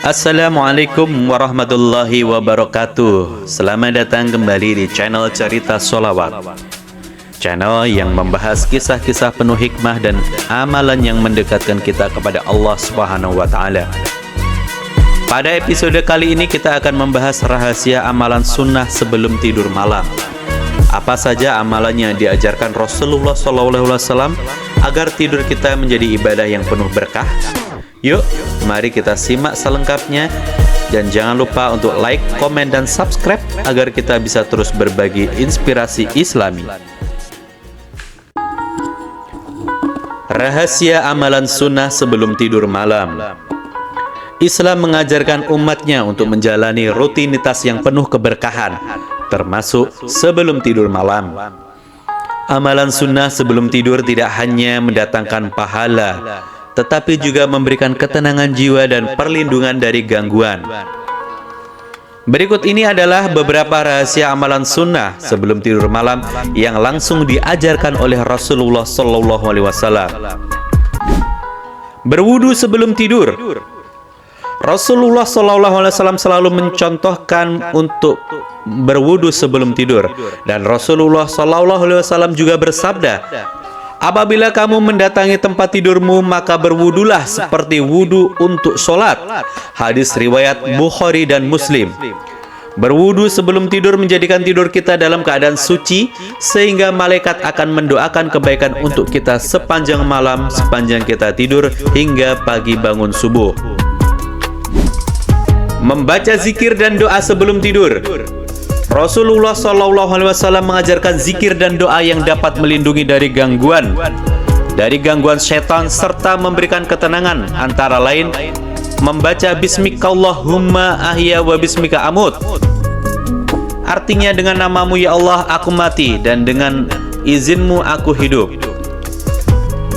Assalamualaikum warahmatullahi wabarakatuh. Selamat datang kembali di channel Cerita Sholawat, channel yang membahas kisah-kisah penuh hikmah dan amalan yang mendekatkan kita kepada Allah Subhanahu wa Ta'ala. Pada episode kali ini kita akan membahas rahasia amalan sunnah sebelum tidur malam. Apa saja amalan yang diajarkan Rasulullah SAW agar tidur kita menjadi ibadah yang penuh berkah? Yuk, mari kita simak selengkapnya. Dan jangan lupa untuk like, komen, dan subscribe agar kita bisa terus berbagi inspirasi Islami. Rahasia amalan sunnah sebelum tidur malam. Islam mengajarkan umatnya untuk menjalani rutinitas yang penuh keberkahan, termasuk sebelum tidur malam. Amalan sunnah sebelum tidur tidak hanya mendatangkan pahala, tetapi juga memberikan ketenangan jiwa dan perlindungan dari gangguan. Berikut ini adalah beberapa rahasia amalan sunnah sebelum tidur malam yang langsung diajarkan oleh Rasulullah SAW. Berwudu sebelum tidur. Rasulullah SAW selalu mencontohkan untuk berwudu sebelum tidur, dan Rasulullah SAW juga bersabda, apabila kamu mendatangi tempat tidurmu, maka berwudulah seperti wudu untuk sholat. Hadis riwayat Bukhari dan Muslim. Berwudu sebelum tidur menjadikan tidur kita dalam keadaan suci, sehingga malaikat akan mendoakan kebaikan untuk kita sepanjang malam, sepanjang kita tidur hingga pagi bangun subuh. Membaca zikir dan doa sebelum tidur. Rasulullah SAW mengajarkan zikir dan doa yang dapat melindungi dari gangguan setan serta memberikan ketenangan, antara lain membaca Bismikallahumma ahya wa bismika amut. Artinya, dengan namamu ya Allah aku mati dan dengan izinmu aku hidup.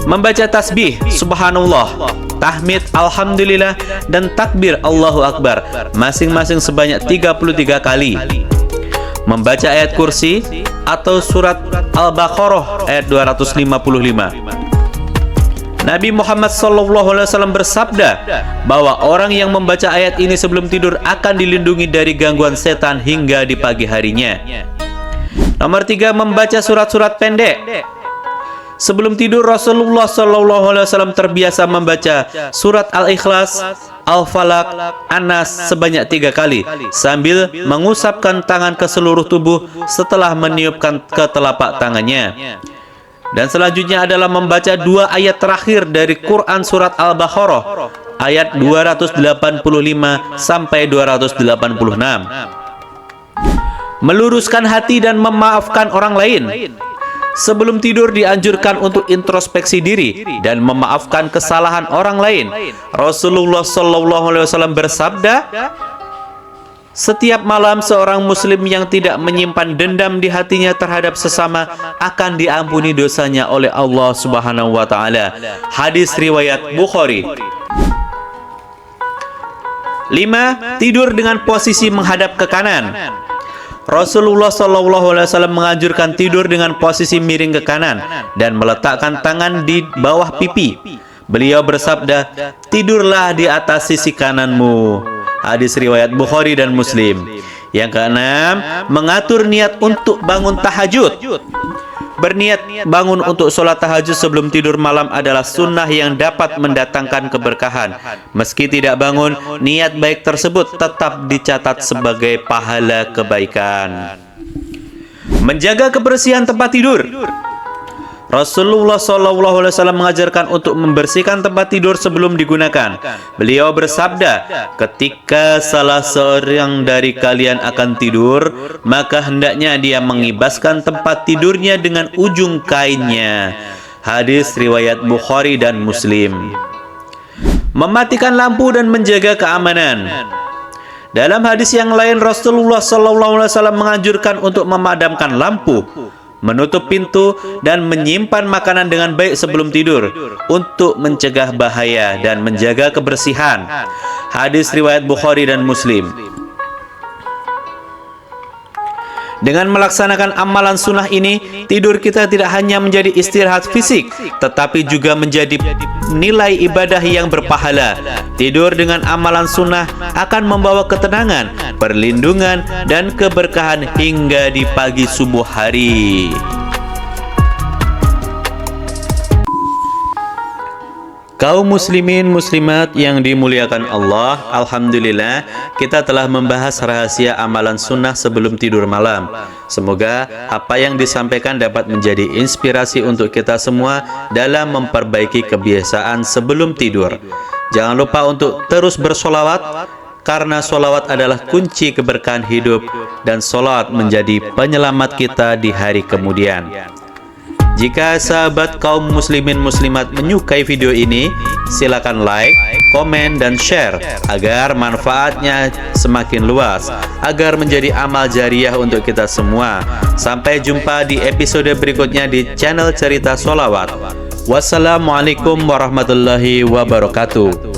Membaca tasbih subhanallah, tahmid alhamdulillah, dan takbir Allahu Akbar masing-masing sebanyak 33 kali. Membaca ayat kursi atau surat Al-Baqarah ayat 255. Nabi Muhammad SAW bersabda bahwa orang yang membaca ayat ini sebelum tidur akan dilindungi dari gangguan setan hingga di pagi harinya. Nomor 3, membaca surat-surat pendek. Sebelum tidur, Rasulullah SAW terbiasa membaca surat Al-Ikhlas, Al-Falaq, An-Nas sebanyak 3 kali, sambil mengusapkan tangan ke seluruh tubuh setelah meniupkan ke telapak tangannya. Dan selanjutnya adalah membaca 2 ayat terakhir dari Quran surat Al-Baqarah, ayat 285 sampai 286. Meluruskan hati dan memaafkan orang lain. Sebelum tidur dianjurkan untuk introspeksi diri dan memaafkan kesalahan orang lain. Rasulullah SAW bersabda, setiap malam seorang muslim yang tidak menyimpan dendam di hatinya terhadap sesama akan diampuni dosanya oleh Allah Subhanahu wa Ta'ala. Hadis riwayat Bukhari. 5. Tidur dengan posisi menghadap ke kanan. Rasulullah SAW menganjurkan tidur dengan posisi miring ke kanan dan meletakkan tangan di bawah pipi. Beliau bersabda, tidurlah di atas sisi kananmu. Hadis riwayat Bukhari dan Muslim. Yang keenam, mengatur niat untuk bangun tahajud. Berniat bangun untuk sholat tahajud sebelum tidur malam adalah sunnah yang dapat mendatangkan keberkahan. Meski tidak bangun, niat baik tersebut tetap dicatat sebagai pahala kebaikan. Menjaga kebersihan tempat tidur. Rasulullah SAW mengajarkan untuk membersihkan tempat tidur sebelum digunakan. Beliau bersabda, ketika salah seorang dari kalian akan tidur, maka hendaknya dia mengibaskan tempat tidurnya dengan ujung kainnya. Hadis riwayat Bukhari dan Muslim. Mematikan lampu dan menjaga keamanan. Dalam hadis yang lain, Rasulullah SAW menganjurkan untuk memadamkan lampu, menutup pintu, dan menyimpan makanan dengan baik sebelum tidur untuk mencegah bahaya dan menjaga kebersihan. Hadis riwayat Bukhari dan Muslim. Dengan melaksanakan amalan sunnah ini, tidur kita tidak hanya menjadi istirahat fisik, tetapi juga menjadi nilai ibadah yang berpahala. Tidur dengan amalan sunnah akan membawa ketenangan, perlindungan, dan keberkahan hingga di pagi subuh hari. Kaum muslimin muslimat yang dimuliakan Allah, alhamdulillah kita telah membahas rahasia amalan sunnah sebelum tidur malam. Semoga apa yang disampaikan dapat menjadi inspirasi untuk kita semua dalam memperbaiki kebiasaan sebelum tidur. Jangan lupa untuk terus bersolawat, karena solawat adalah kunci keberkahan hidup dan solawat menjadi penyelamat kita di hari kemudian. Jika sahabat kaum muslimin muslimat menyukai video ini, silakan like, komen, dan share agar manfaatnya semakin luas, agar menjadi amal jariah untuk kita semua. Sampai jumpa di episode berikutnya di channel Cerita Sholawat. Wassalamualaikum warahmatullahi wabarakatuh.